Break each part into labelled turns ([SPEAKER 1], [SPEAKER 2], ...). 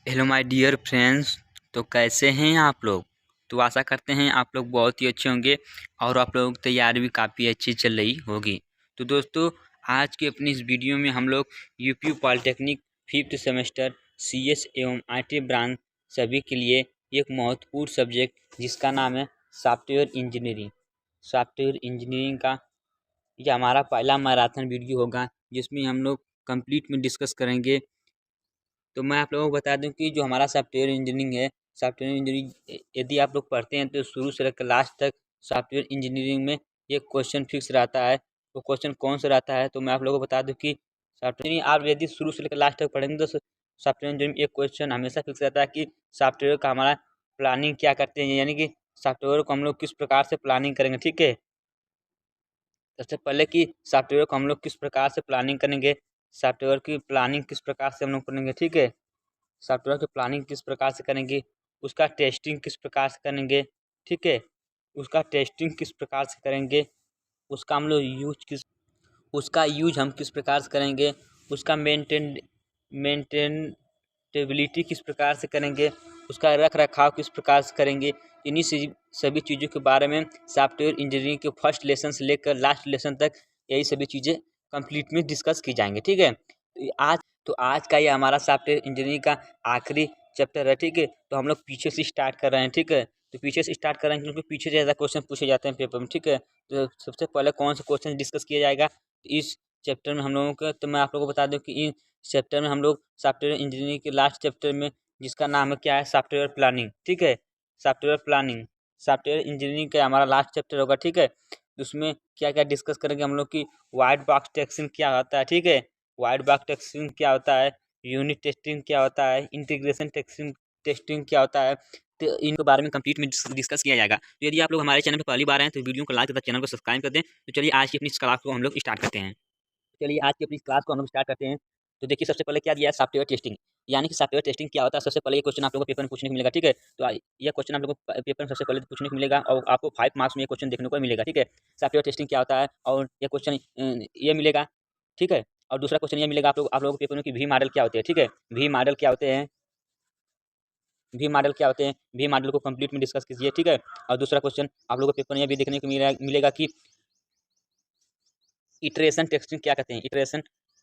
[SPEAKER 1] Hello my dear friends. तो कैसे हैं आप लोग। तो आशा करते हैं आप लोग बहुत ही अच्छे होंगे और आप लोगों की तैयारी भी काफ़ी अच्छी चल रही होगी। तो दोस्तों, आज की अपनी इस वीडियो में हम लोग UP polytechnic 5th semester CS एवं आईटी ब्रांच सभी के लिए एक महत्वपूर्ण सब्जेक्ट जिसका नाम है सॉफ्टवेयर इंजीनियरिंग। सॉफ्टवेयर इंजीनियरिंग का यह हमारा पहला मैराथन वीडियो होगा जिसमें हम लोग कंप्लीट में डिस्कस करेंगे। तो मैं आप लोगों को बता दूं कि जो हमारा सॉफ्टवेयर इंजीनियरिंग है, सॉफ्टवेयर इंजीनियरिंग यदि आप लोग पढ़ते हैं तो शुरू से लेकर लास्ट तक सॉफ्टवेयर इंजीनियरिंग में एक क्वेश्चन फिक्स रहता है। वो क्वेश्चन कौन सा रहता है तो मैं आप लोगों को बता दूं कि सॉफ्टवेयर आप यदि शुरू से लेकर लास्ट तक पढ़ेंगे तो सॉफ्टवेयर इंजीनियरिंग एक क्वेश्चन हमेशा फिक्स रहता है कि सॉफ्टवेयर का हमारा प्लानिंग क्या करते हैं, यानी कि सॉफ्टवेयर को हम लोग किस प्रकार से प्लानिंग करेंगे। ठीक है, सबसे पहले कि सॉफ्टवेयर को हम लोग किस प्रकार से प्लानिंग करेंगे, सॉफ्टवेयर की प्लानिंग किस प्रकार से हम लोग करेंगे। ठीक है, सॉफ्टवेयर की प्लानिंग किस प्रकार से करेंगे, उसका टेस्टिंग किस प्रकार से करेंगे। ठीक है, उसका टेस्टिंग किस प्रकार से करेंगे, उसका हम लोग यूज हम किस प्रकार से करेंगे, उसका मेंटेनेबिलिटी किस प्रकार से करेंगे, उसका रख रखाव किस प्रकार से करेंगे। इन्हीं सभी चीज़ों के बारे में सॉफ्टवेयर इंजीनियरिंग के फर्स्ट लेसन से लेकर लास्ट लेसन तक यही सभी चीज़ें कंप्लीट में डिस्कस की जाएंगे। ठीक है, तो आज का ये हमारा सॉफ्टवेयर इंजीनियरिंग का आखिरी चैप्टर है। ठीक है, तो हम लोग पीछे से स्टार्ट कर रहे हैं। ठीक है, तो पीछे से स्टार्ट कर रहे हैं क्योंकि पीछे ज़्यादा क्वेश्चन पूछे जाते हैं पेपर में। ठीक है, तो सबसे पहले कौन सा क्वेश्चन डिस्कस किया जाएगा इस चैप्टर में हम लोगों का, तो मैं आप लोगों को बता दूं कि इस चैप्टर में हम लोग सॉफ्टवेयर इंजीनियरिंग के लास्ट चैप्टर में जिसका नाम है क्या है, सॉफ्टवेयर प्लानिंग। ठीक है, सॉफ्टवेयर प्लानिंग सॉफ्टवेयर इंजीनियरिंग का हमारा लास्ट चैप्टर होगा। ठीक है, उसमें क्या क्या डिस्कस करेंगे हम लोग की वाइट बॉक्स टेस्टिंग क्या होता है। ठीक है, वाइट बॉक्स टेस्टिंग क्या होता है, यूनिट टेस्टिंग क्या होता है, इंटीग्रेशन टेस्टिंग टेस्टिंग क्या होता है, तो इनके बारे में कंप्लीट में डिस्कस किया जाएगा। तो यदि आप लोग हमारे चैनल पर पहली बार आए तो वीडियो को लाइक तथा चैनल को सब्सक्राइब कर दें। तो चलिए आज की अपनी इस क्लास को हम लोग स्टार्ट करते हैं। चलिए आज की अपनी क्लास को हम लोग स्टार्ट करते हैं। तो देखिए सबसे पहले क्या दिया है, सॉफ्टवेयर टेस्टिंग, यानी कि सॉफ्टवेयर टेस्टिंग क्या होता है। सबसे पहले ये क्वेश्चन आप लोगों को पेपर में पूछने को मिलेगा। ठीक है, तो यह क्वेश्चन आप लोगों को पेपर में सबसे पहले पूछने को मिलेगा और आपको 5 मार्क्स में ये क्वेश्चन देखने को मिलेगा। ठीक है, सॉफ्टवेयर टेस्टिंग क्या होता है और ये क्वेश्चन ये मिलेगा। ठीक है, और दूसरा क्वेश्चन ये मिलेगा आप लोगों के पेपर में कि वी मॉडल क्या होते हैं। ठीक है, वी मॉडल क्या होते हैं, वी मॉडल क्या होते हैं, वी मॉडल को कंप्लीट में डिस्कस कीजिए। ठीक है, और दूसरा क्वेश्चन आप लोगों के पेपर में ये भी देखने को मिलेगा कि इटरेशन टेस्टिंग क्या कहते हैं,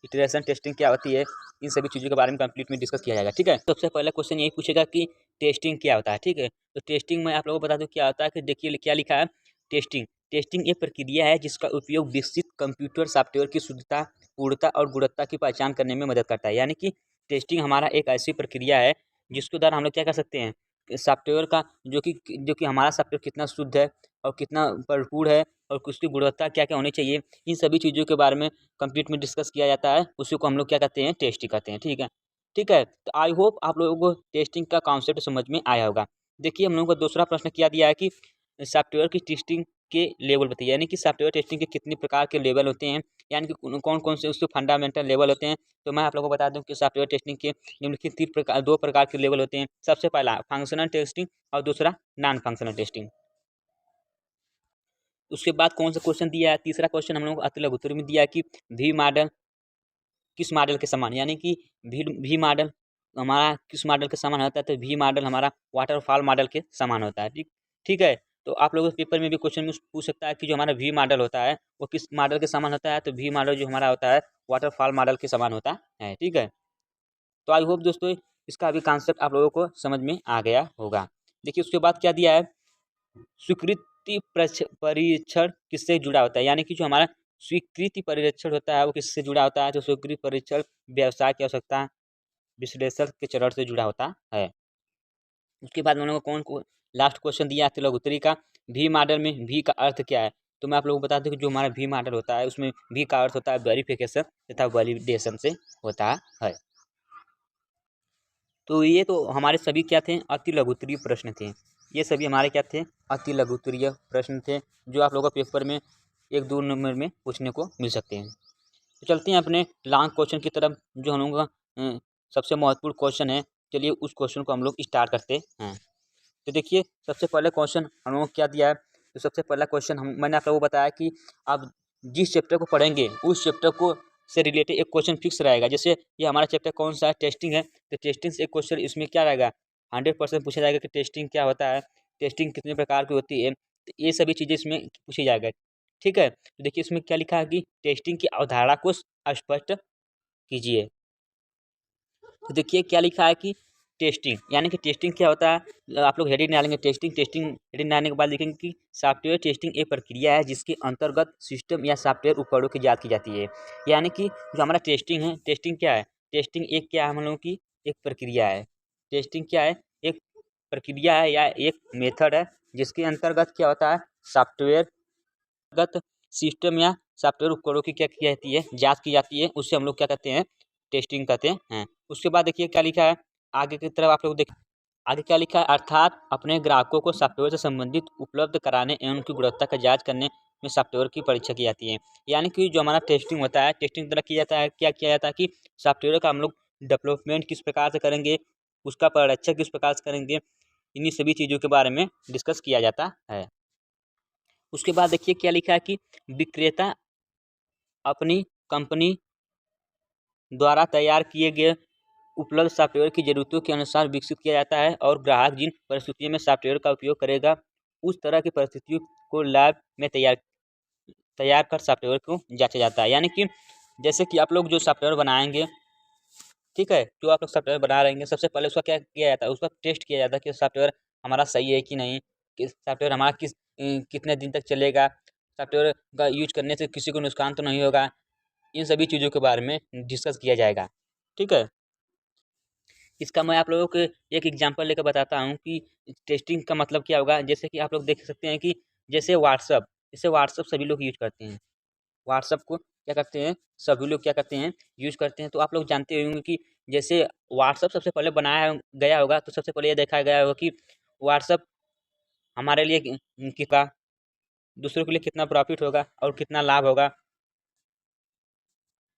[SPEAKER 1] इटरेशन टेस्टिंग क्या होती है। इन सभी चीज़ों के बारे में कंप्लीट में डिस्कस किया जाएगा। ठीक है, सबसे पहला क्वेश्चन यही पूछेगा कि टेस्टिंग क्या होता है। ठीक है, तो टेस्टिंग में आप लोगों को बता दूं क्या होता है कि देखिए क्या लिखा है, टेस्टिंग टेस्टिंग एक प्रक्रिया है जिसका उपयोग विकसित कंप्यूटर सॉफ्टवेयर की शुद्धता, पूर्णता और गुणवत्ता की पहचान करने में मदद करता है। यानी कि टेस्टिंग हमारा एक ऐसी प्रक्रिया है जिसके द्वारा हम लोग क्या कर सकते हैं, सॉफ्टवेयर का जो कि हमारा सॉफ्टवेयर कितना शुद्ध है और कितना भरपूर है और उसकी गुणवत्ता क्या क्या होनी चाहिए, इन सभी चीज़ों के बारे में कंप्लीट में डिस्कस किया जाता है। उसी को हम लोग क्या कहते हैं, टेस्टिंग कहते हैं। ठीक है, ठीक है, तो आई होप आप लोगों को टेस्टिंग का कॉन्सेप्ट समझ में आया होगा। देखिए हम लोगों को दूसरा प्रश्न क्या दिया है कि सॉफ्टवेयर की टेस्टिंग के लेवल बताइए, यानी कि सॉफ्टवेयर टेस्टिंग के कितने प्रकार के लेवल होते हैं, यानी कि कौन कौन से उसके फंडामेंटल लेवल होते हैं। तो मैं आप लोगों को बता दूं कि सॉफ्टवेयर टेस्टिंग के निम्नलिखित दो प्रकार के लेवल होते हैं। सबसे पहला फंक्शनल टेस्टिंग और दूसरा नॉन फंक्शनल टेस्टिंग। उसके बाद कौन सा क्वेश्चन दिया है, तीसरा क्वेश्चन हम लोग को अति लघु उत्तर में दिया है कि वी मॉडल किस मॉडल के समान, यानी कि वी मॉडल हमारा किस मॉडल के समान होता है। तो वी मॉडल हमारा वाटरफॉल मॉडल के समान होता है। ठीक ठीक है, तो आप लोगों के पेपर में भी क्वेश्चन पूछ सकता है कि जो हमारा वी मॉडल होता है वो किस मॉडल के समान होता है। तो वी मॉडल जो हमारा होता है वाटरफॉल मॉडल के समान होता है। ठीक है, तो आई होप दोस्तों इसका अभी कॉन्सेप्ट आप लोगों को समझ में आ गया होगा। देखिए उसके बाद क्या दिया है, स्वीकृति परीक्षण किससे जुड़ा होता है, यानी कि जो हमारा स्वीकृति परीक्षण होता है वो किससे जुड़ा होता है। तो स्वीकृति परीक्षण व्यवसाय की आवश्यकता विश्लेषण के चरण से जुड़ा होता है। उसके बाद हम लोगों को लास्ट क्वेश्चन दिया है लघुत्तरी का, वी मॉडल में वी का अर्थ क्या है। तो मैं आप लोगों को बता दूं कि जो हमारा वी मॉडल होता है उसमें वी का अर्थ होता है वेरिफिकेशन तथा वैलिडेशन से होता है। तो ये तो हमारे सभी क्या थे, अति लघुत्तरीय प्रश्न थे। ये सभी हमारे क्या थे, अति लघुत्तरीय प्रश्न थे जो आप लोगों को पेपर में 1-2 नंबर में पूछने को मिल सकते हैं। तो चलते हैं अपने लॉन्ग क्वेश्चन की तरफ, जो हम लोगों का सबसे महत्वपूर्ण क्वेश्चन है। चलिए उस क्वेश्चन को हम लोग स्टार्ट करते हैं। तो देखिए सबसे पहले क्वेश्चन हम लोगों को क्या दिया है। तो सबसे पहला क्वेश्चन मैंने आप लोगों को बताया कि आप जिस चैप्टर को पढ़ेंगे उस चैप्टर को से रिलेटेड एक क्वेश्चन फिक्स रहेगा। जैसे ये हमारा चैप्टर कौन सा है, टेस्टिंग है, तो टेस्टिंग से एक क्वेश्चन इसमें क्या रहेगा, 100% पूछा जाएगा कि टेस्टिंग क्या होता है, टेस्टिंग कितने प्रकार की होती है, तो ये सभी चीज़ें इसमें पूछी जाएगा। ठीक है, तो देखिए इसमें क्या लिखा है कि टेस्टिंग की अवधारणा को स्पष्ट कीजिए। तो देखिए क्या लिखा है कि टेस्टिंग, यानी कि टेस्टिंग क्या होता है, आप लोग हेडिंग डालेंगे टेस्टिंग, टेस्टिंग हेडिंग डालने के बाद लिखेंगे कि सॉफ्टवेयर टेस्टिंग एक प्रक्रिया है जिसके अंतर्गत सिस्टम या सॉफ्टवेयर उपकरणों की जांच की जाती है। यानी कि जो हमारा टेस्टिंग है, टेस्टिंग क्या है, टेस्टिंग एक क्या है, हम लोगों की एक प्रक्रिया है। टेस्टिंग क्या है, एक प्रक्रिया है या एक मेथड है जिसके अंतर्गत क्या होता है, सॉफ्टवेयर गत सिस्टम या सॉफ्टवेयर उपकरणों की क्या की जाती है, जांच की जाती है, उससे हम लोग क्या कहते हैं, टेस्टिंग कहते हैं। उसके बाद देखिए क्या लिखा है, आगे की तरफ आप लोग देख, आगे क्या लिखा है, अर्थात अपने ग्राहकों को सॉफ्टवेयर से संबंधित उपलब्ध कराने एवं उनकी गुणवत्ता का जांच करने में सॉफ्टवेयर की परीक्षा की जाती है। यानी कि जो हमारा टेस्टिंग होता है, टेस्टिंग तरह किया जाता है, क्या किया जाता है कि सॉफ्टवेयर का हम लोग डेवलपमेंट किस प्रकार से करेंगे, उसका परीक्षण किस प्रकार से करेंगे, इन्हीं सभी चीज़ों के बारे में डिस्कस किया जाता है। उसके बाद देखिए क्या लिखा है कि विक्रेता अपनी कंपनी द्वारा तैयार किए गए उपलब्ध सॉफ्टवेयर की ज़रूरतों के अनुसार विकसित किया जाता है और ग्राहक जिन परिस्थितियों में सॉफ्टवेयर का उपयोग करेगा उस तरह की परिस्थितियों को लैब में तैयार कर सॉफ्टवेयर को जांचा जाता है। यानी कि जैसे कि आप लोग जो सॉफ्टवेयर बनाएंगे, ठीक है, जो आप लोग सॉफ्टवेयर बना रहेंगे सबसे पहले उसका क्या किया जाता है, उसका टेस्ट किया जाता है कि सॉफ्टवेयर हमारा सही है कि नहीं, कि सॉफ्टवेयर हमारा कितने दिन तक चलेगा, सॉफ्टवेयर का यूज करने से किसी को नुकसान तो नहीं होगा, इन सभी चीज़ों के बारे में डिस्कस किया जाएगा। ठीक है, इसका मैं आप लोगों को एक एग्जांपल लेकर बताता हूँ कि टेस्टिंग का मतलब क्या होगा। जैसे कि आप लोग देख सकते हैं कि जैसे व्हाट्सअप, जैसे व्हाट्सअप सभी लोग यूज करते हैं, व्हाट्सअप को क्या करते हैं, सभी लोग क्या करते हैं, यूज करते हैं। तो आप लोग जानते होंगे कि जैसे व्हाट्सअप सबसे पहले बनाया गया होगा तो सबसे पहले ये देखा गया होगा कि व्हाट्सअप हमारे लिए कितना, दूसरों के लिए कितना प्रॉफिट होगा और कितना लाभ होगा,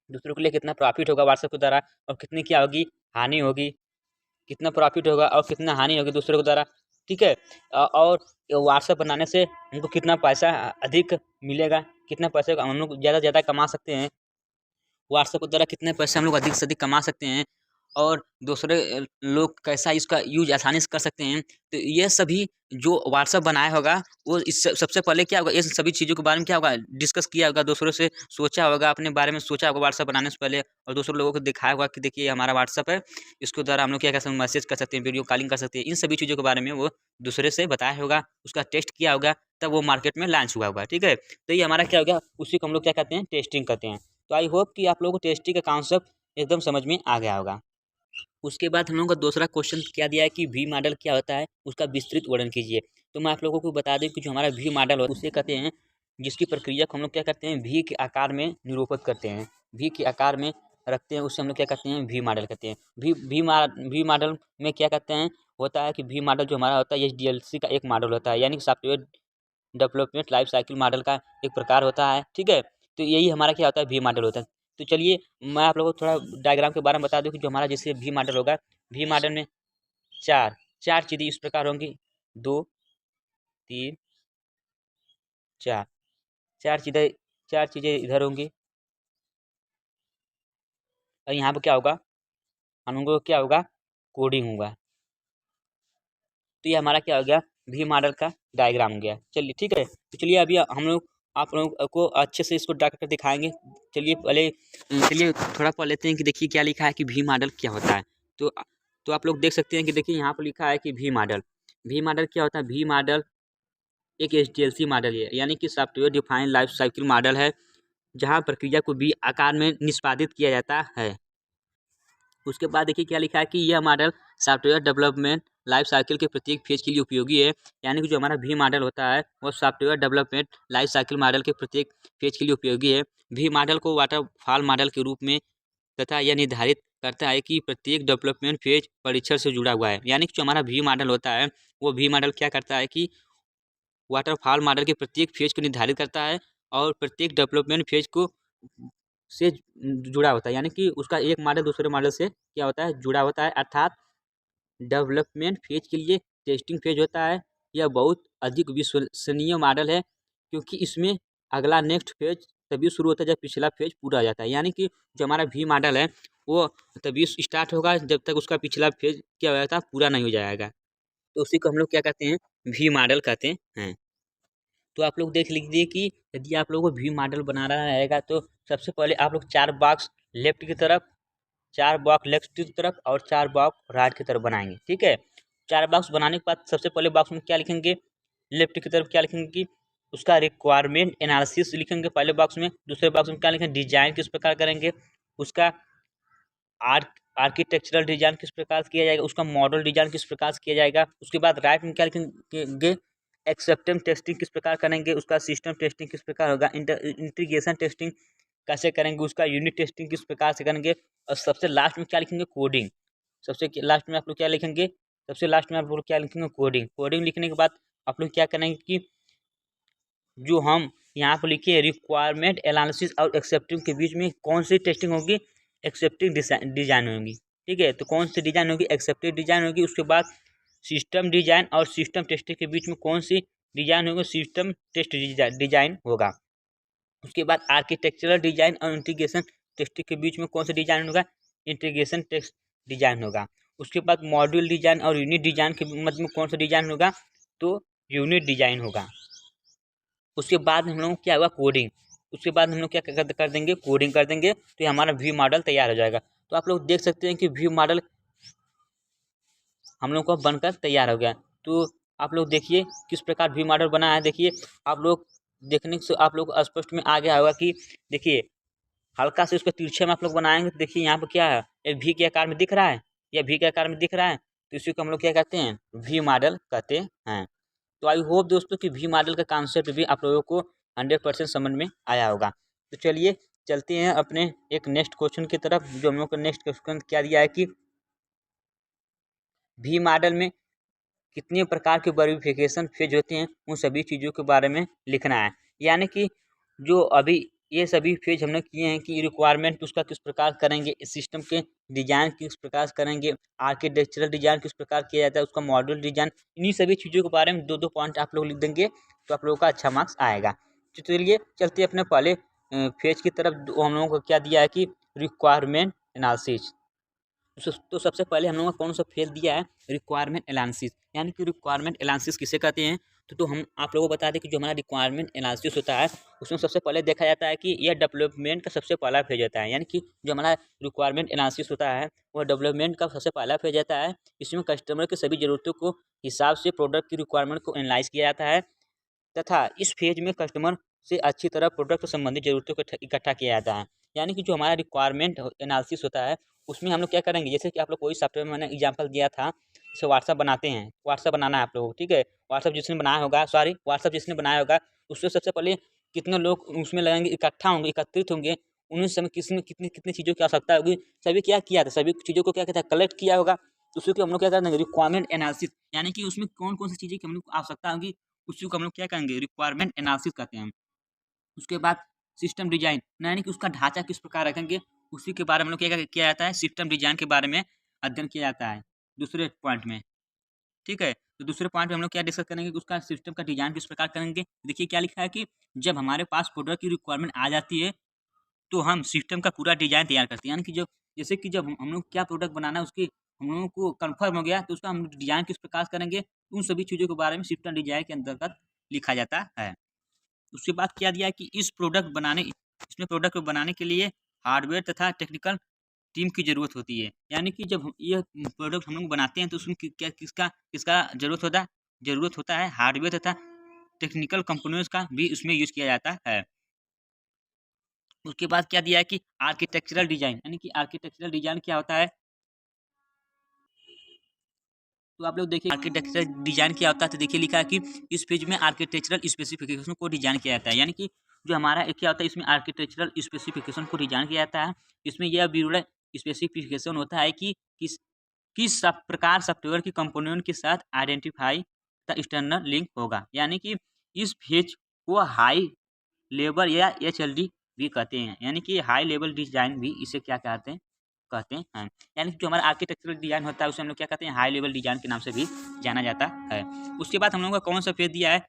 [SPEAKER 1] दूसरों के लिए कितना प्रॉफिट होगा व्हाट्सएप के द्वारा और कितनी क्या होगी, हानि होगी, कितना प्रॉफिट होगा और कितना हानि होगी दूसरों के द्वारा। ठीक है, और व्हाट्सएप बनाने से हमको कितना पैसा अधिक मिलेगा, कितना पैसे हम लोग ज़्यादा से ज़्यादा कमा सकते हैं, व्हाट्सएप के द्वारा कितने पैसे हम लोग अधिक से अधिक कमा सकते हैं और दूसरे लोग कैसा इसका यूज आसानी से कर सकते हैं। तो ये सभी जो व्हाट्सएप बनाया होगा वो इस सबसे पहले क्या होगा, ये सभी चीज़ों के बारे में क्या होगा, डिस्कस किया होगा, दूसरों से सोचा होगा, अपने बारे में सोचा होगा व्हाट्सएप बनाने से पहले, और दूसरे लोगों को दिखाया होगा कि देखिए ये हमारा व्हाट्सएप है, इसके द्वारा हम लोग क्या कर सकते हैं, मैसेज कर सकते हैं, वीडियो कॉलिंग कर सकते हैं, इन सभी चीज़ों के बारे में वो दूसरे से बताया होगा, उसका टेस्ट किया होगा, तब वो मार्केट में लॉन्च हुआ होगा। ठीक है, तो ये हमारा क्या हो गया, उसी को हम लोग क्या कहते हैं, टेस्टिंग कहते हैं। तो आई होप कि आप लोगों को टेस्टिंग का कॉन्सेप्ट एकदम समझ में आ गया होगा। उसके बाद हम लोगों का दूसरा क्वेश्चन क्या दिया है कि वी मॉडल क्या होता है, उसका विस्तृत वर्णन कीजिए। तो मैं आप लोगों को बता दूं कि जो हमारा वी मॉडल होता है उसे कहते हैं, जिसकी प्रक्रिया को हम लोग क्या करते हैं, वी के आकार में निरूपित करते हैं, वी के आकार में रखते हैं, उससे हम लोग क्या कहते हैं, वी मॉडल कहते हैं। वी मॉडल में क्या कहते हैं, होता है कि वी मॉडल जो हमारा होता है HDLC का एक मॉडल होता है, यानी कि software development life cycle model का एक प्रकार होता है। ठीक है, तो यही हमारा क्या होता है, वी मॉडल होता है। तो चलिए मैं आप लोगों को थोड़ा डायग्राम के बारे में बता दूं कि जो हमारा जैसे वी मॉडल होगा, वी मॉडल में चार चार चीज़ें इस प्रकार होंगी, 2 3 4, चार चीज़ें इधर होंगी और यहाँ पे क्या होगा, हम लोगों को क्या होगा, कोडिंग होगा। तो ये हमारा क्या हो गया, वी मॉडल का डायग्राम हो गया। चलिए ठीक है, तो चलिए अभी हम लोग आप लोगों को अच्छे से इसको ड्रा करके दिखाएंगे। चलिए थोड़ा पढ़ लेते हैं कि देखिए क्या लिखा है कि वी मॉडल क्या होता है। तो आप लोग देख सकते हैं कि देखिए यहाँ पर लिखा है कि वी मॉडल क्या होता है, वी मॉडल एक HDLC मॉडल है, यानी कि software defined life cycle model है, जहाँ प्रक्रिया को वी आकार में निष्पादित किया जाता है। उसके बाद देखिए क्या लिखा है कि यह model software development life cycle के प्रत्येक फेज के लिए उपयोगी है। यानी कि जो हमारा वी मॉडल होता है वो software development life cycle model के प्रत्येक फेज के लिए उपयोगी है। वी मॉडल को वाटरफॉल मॉडल के रूप में तथा यह निर्धारित करता है कि प्रत्येक डेवलपमेंट फेज परीक्षण से जुड़ा हुआ है। यानी कि जो हमारा वी मॉडल होता है वो वी मॉडल क्या करता है कि वाटरफॉल मॉडल के प्रत्येक फेज को निर्धारित करता है और प्रत्येक डेवलपमेंट फेज को से जुड़ा होता है, यानी कि उसका एक मॉडल दूसरे मॉडल से क्या होता है, जुड़ा होता है। अर्थात डेवलपमेंट फेज के लिए टेस्टिंग फेज होता है, यह बहुत अधिक विश्वसनीय मॉडल है क्योंकि इसमें अगला नेक्स्ट फेज तभी शुरू होता है जब पिछला फेज पूरा हो जाता है। यानी कि जो हमारा वी मॉडल है वो तभी स्टार्ट होगा जब तक उसका पिछला फेज क्या हो जाता है, पूरा नहीं हो जाएगा। तो उसी को हम लोग क्या कहते हैं, वी मॉडल कहते हैं। तो आप लोग देख लीजिए कि यदि आप लोगों को वी मॉडल बनाना रहेगा तो सबसे पहले आप लोग 4 बॉक्स लेफ्ट की तरफ, 4 बॉक्स लेफ्ट की तरफ और 4 बॉक्स राइट की तरफ बनाएंगे। ठीक है, 4 बॉक्स बनाने के बाद सबसे पहले बॉक्स में क्या लिखेंगे, लेफ्ट की तरफ क्या लिखेंगे कि उसका रिक्वायरमेंट एनालिसिस लिखेंगे पहले बॉक्स में। दूसरे बॉक्स में क्या लिखेंगे, डिजाइन किस प्रकार करेंगे, उसका आर्किटेक्चरल डिजाइन किस प्रकार से किया जाएगा, उसका मॉडल डिजाइन किस प्रकार से किया जाएगा। उसके बाद राइट में क्या लिखेंगे, एक्सेप्टेंस टेस्टिंग किस प्रकार करेंगे, उसका सिस्टम टेस्टिंग किस प्रकार होगा, इंटीग्रेशन टेस्टिंग कैसे करेंगे, उसका यूनिट टेस्टिंग किस प्रकार से करेंगे। और सबसे लास्ट में क्या लिखेंगे, कोडिंग। सबसे लास्ट में आप लोग क्या लिखेंगे, सबसे लास्ट में आप लोग क्या लिखेंगे, कोडिंग। कोडिंग लिखने के बाद आप लोग क्या करेंगे कि जो हम यहाँ पर लिखे रिक्वायरमेंट एनालिसिस और एक्सेप्टिंग के बीच में कौन सी टेस्टिंग होगी, एक्सेप्टिंग डिजाइन होगी। ठीक है, तो कौन सी डिजाइन होगी, एक्सेप्टिंग डिजाइन होगी। उसके बाद सिस्टम डिजाइन और सिस्टम टेस्टिंग के बीच में कौन सी डिजाइन होगी, सिस्टम टेस्ट डिजाइन होगा। उसके बाद आर्किटेक्चरल डिजाइन और इंटीग्रेशन टेस्टिंग के बीच में कौन सा डिजाइन होगा, इंटीग्रेशन टेस्ट डिजाइन होगा। उसके बाद मॉड्यूल डिजाइन और यूनिट डिजाइन के मध्य में कौन सा डिजाइन होगा, तो यूनिट डिजाइन होगा। उसके बाद हम लोग क्या होगा, कोडिंग। उसके बाद हम लोग क्या कर देंगे, कोडिंग कर देंगे, तो ये हमारा व्यू मॉडल तैयार हो जाएगा। तो आप लोग देख सकते हैं कि व्यू मॉडल हम लोग का बनकर तैयार हो गया। तो आप लोग देखिए किस प्रकार व्यू मॉडल बना है। देखिए आप लोग देखने से आप लोग स्पष्ट में आ गया होगा कि देखिए हल्का से उसको तिरछे में आप लोग बनाएंगे तो देखिए यहाँ पर क्या है, एक वी के आकार में दिख रहा है, या वी के आकार में दिख रहा है, तो इसी को हम लोग क्या कहते हैं, वी मॉडल कहते हैं। तो आई होप दोस्तों कि वी मॉडल का कॉन्सेप्ट भी आप लोगों को 100% समझ में आया होगा। तो चलिए चलते हैं अपने एक नेक्स्ट क्वेश्चन की तरफ। जो हम लोग का नेक्स्ट क्वेश्चन क्या दिया है कि वी मॉडल में कितने प्रकार के वेरिफिकेशन फेज होते हैं, उन सभी चीज़ों के बारे में लिखना है। यानी कि जो अभी ये सभी फेज हमने किए हैं कि रिक्वायरमेंट उसका किस प्रकार करेंगे, सिस्टम के डिजाइन किस प्रकार करेंगे, आर्किटेक्चरल डिजाइन किस प्रकार किया जाता है, उसका मॉडल डिजाइन, इन्हीं सभी चीज़ों के बारे में 2-2 पॉइंट आप लोग लिख देंगे तो आप लोगों का अच्छा मार्क्स आएगा। तो चलिए चलते अपने पहले फेज की तरफ। हम लोगों को क्या दिया है कि रिक्वायरमेंट एनालिसिस। तो सबसे पहले हम लोगों का कौन सा फेज दिया है, रिक्वायरमेंट एनालिसिस। यानी कि रिक्वायरमेंट एनालिसिस किसे कहते हैं, तो हम आप लोगों को बता दें कि जो हमारा रिक्वायरमेंट एनालिसिस होता है उसमें सबसे पहले देखा जाता है कि यह डेवलपमेंट का सबसे पहला फेज होता है। यानी कि जो हमारा रिक्वायरमेंट एनालिसिस होता है वह डेवलपमेंट का सबसे पहला फेज होता है। इसमें कस्टमर की सभी ज़रूरतों को हिसाब से प्रोडक्ट की रिक्वायरमेंट को एनालाइज किया जाता है, तथा इस फेज में कस्टमर से अच्छी तरह प्रोडक्ट से संबंधित जरूरतों को इकट्ठा किया जाता है। यानी कि जो हमारा रिक्वायरमेंट एनालिसिस होता है उसमें हम लोग क्या करेंगे, जैसे कि आप लोग कोई सॉफ्टवेयर मैंने एग्जांपल दिया था, जैसे व्हाट्सअप बनाते हैं, व्हाट्सअप बनाना है आप लोगों को। ठीक है, व्हाट्सअप जिसने बनाया होगा उससे सबसे पहले कितने लोग उसमें लगेंगे, इकट्ठा होंगे, एकत्रित होंगे, उन्हीं समय किसमें कितनी कितनी चीज़ों की आवश्यकता होगी, सभी क्या किया था, सभी चीज़ों को क्या कहता है, कलेक्ट किया होगा। तो उसी को हम लोग क्या करेंगे, रिक्वायरमेंट एनालिसिस। यानी कि उसमें कौन कौन सी चीज़ें की हम लोग को आवश्यकता होगी उसी को हम लोग क्या करेंगे, रिक्वायरमेंट एनालिसिस कहते हैं। उसके बाद सिस्टम डिजाइन, यानी कि उसका ढांचा किस प्रकार रखेंगे उसी के बारे में हम लोग क्या किया जाता है, सिस्टम डिजाइन के बारे में अध्ययन किया जाता है दूसरे पॉइंट में। ठीक है, तो दूसरे पॉइंट में हम लोग क्या डिस्कस करेंगे कि उसका सिस्टम का डिजाइन किस प्रकार करेंगे। देखिए क्या लिखा है कि जब हमारे पास प्रोडक्ट की रिक्वायरमेंट आ जाती है तो हम सिस्टम का पूरा डिजाइन तैयार करते हैं। यानी कि जब जैसे कि जब हम लोग क्या प्रोडक्ट बनाना है उसकी हम लोगों को कंफर्म हो गया तो उसका हम डिजाइन किस प्रकार करेंगे, उन सभी चीज़ों के बारे में सिस्टम डिजाइन के अंतर्गत लिखा जाता है। उसके बाद क्या दिया है कि इसमें प्रोडक्ट को बनाने के लिए हार्डवेयर तथा टेक्निकल टीम की ज़रूरत होती है। यानी कि जब ये प्रोडक्ट हम लोग बनाते हैं तो उसमें क्या किसका किसका ज़रूरत होता है, हार्डवेयर तथा टेक्निकल कंपोनेंट्स का भी उसमें यूज़ किया जाता है। उसके बाद क्या दिया है कि आर्किटेक्चरल डिजाइन, यानी कि आर्किटेक्चरल डिजाइन क्या होता है, तो आप लोग देखिए आर्किटेक्चरल डिजाइन क्या होता है। तो देखिए लिखा है कि इस पेज में आर्किटेक्चरल स्पेसिफिकेशन को डिजाइन किया जाता है। यानी कि जो हमारा क्या होता है, इसमें आर्किटेक्चरल स्पेसिफिकेशन को डिजाइन किया जाता है। इसमें यह विवरण स्पेसिफिकेशन होता है कि किस सब प्रकार सॉफ्टवेयर की कंपोनेंट के साथ आइडेंटिफाई द एक्सटर्नल लिंक होगा। यानी कि इस पेज को हाई लेवल या HLD भी कहते हैं। यानी कि हाई लेवल डिजाइन भी इसे क्या कहते हैं। यानी कि जो हमारा आर्किटेक्चरल डिजाइन होता है उसे हम लोग क्या कहते हैं, हाई लेवल डिजाइन के नाम से भी जाना जाता है। उसके बाद हम लोगों का कौन सा फेज दिया है,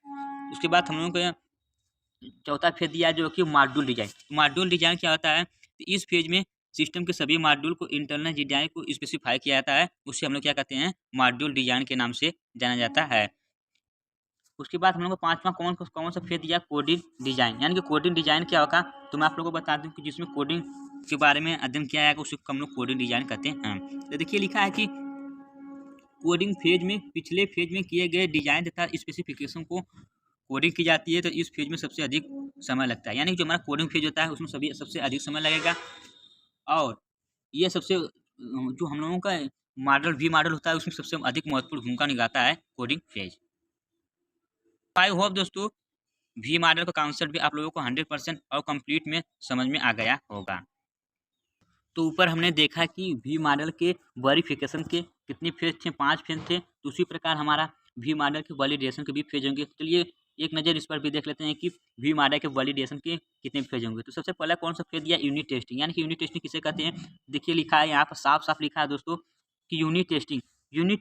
[SPEAKER 1] उसके बाद हम लोगों को चौथा फेज दिया जो कि मॉड्यूल डिजाइन। मॉड्यूल डिजाइन क्या होता है, तो इस फेज में सिस्टम के सभी मॉड्यूल को इंटरनल डिजाइन को स्पेसिफाई किया जाता है, उससे हम लोग क्या कहते हैं, मॉड्यूल डिजाइन के नाम से जाना जाता है। उसके बाद हम लोग को पांचवा कौन सा फेज दिया, कोडिंग डिजाइन। यानी कि कोडिंग डिजाइन क्या होगा, तो मैं आप लोगों को बता दूं कि जिसमें कोडिंग के बारे में अध्ययन किया जाएगा उसे हम लोग कोडिंग डिजाइन कहते हैं। तो देखिए लिखा है कि कोडिंग फेज में पिछले फेज में किए गए डिजाइन तथा स्पेसिफिकेशन को कोडिंग की जाती है, तो इस फेज में सबसे अधिक समय लगता है। यानी कि जो हमारा कोडिंग फेज होता है उसमें सबसे अधिक समय लगेगा, और ये सबसे जो हम लोगों का वी मॉडल होता है उसमें सबसे अधिक महत्वपूर्ण भूमिका निभाता है कोडिंग फेज। आई होप दोस्तों वी मॉडल का कॉन्सेप्ट भी आप लोगों को 100% और कंप्लीट में समझ में आ गया होगा। तो ऊपर हमने देखा कि वी मॉडल के वेरिफिकेशन के कितने फेज थे, 5 फेज थे। तो उसी प्रकार हमारा वी मॉडल के वैलिडेशन के भी फेज होंगे। चलिए एक नज़र इस पर भी देख लेते हैं कि वी मॉडल के वैलिडेशन के कितने फेज होंगे। तो सबसे पहला कौन सा फेज दिया, यूनिट टेस्टिंग। यानी कि यूनिट टेस्टिंग किसे कहते हैं, देखिए लिखा है यहाँ पर साफ साफ लिखा है दोस्तों कि यूनिट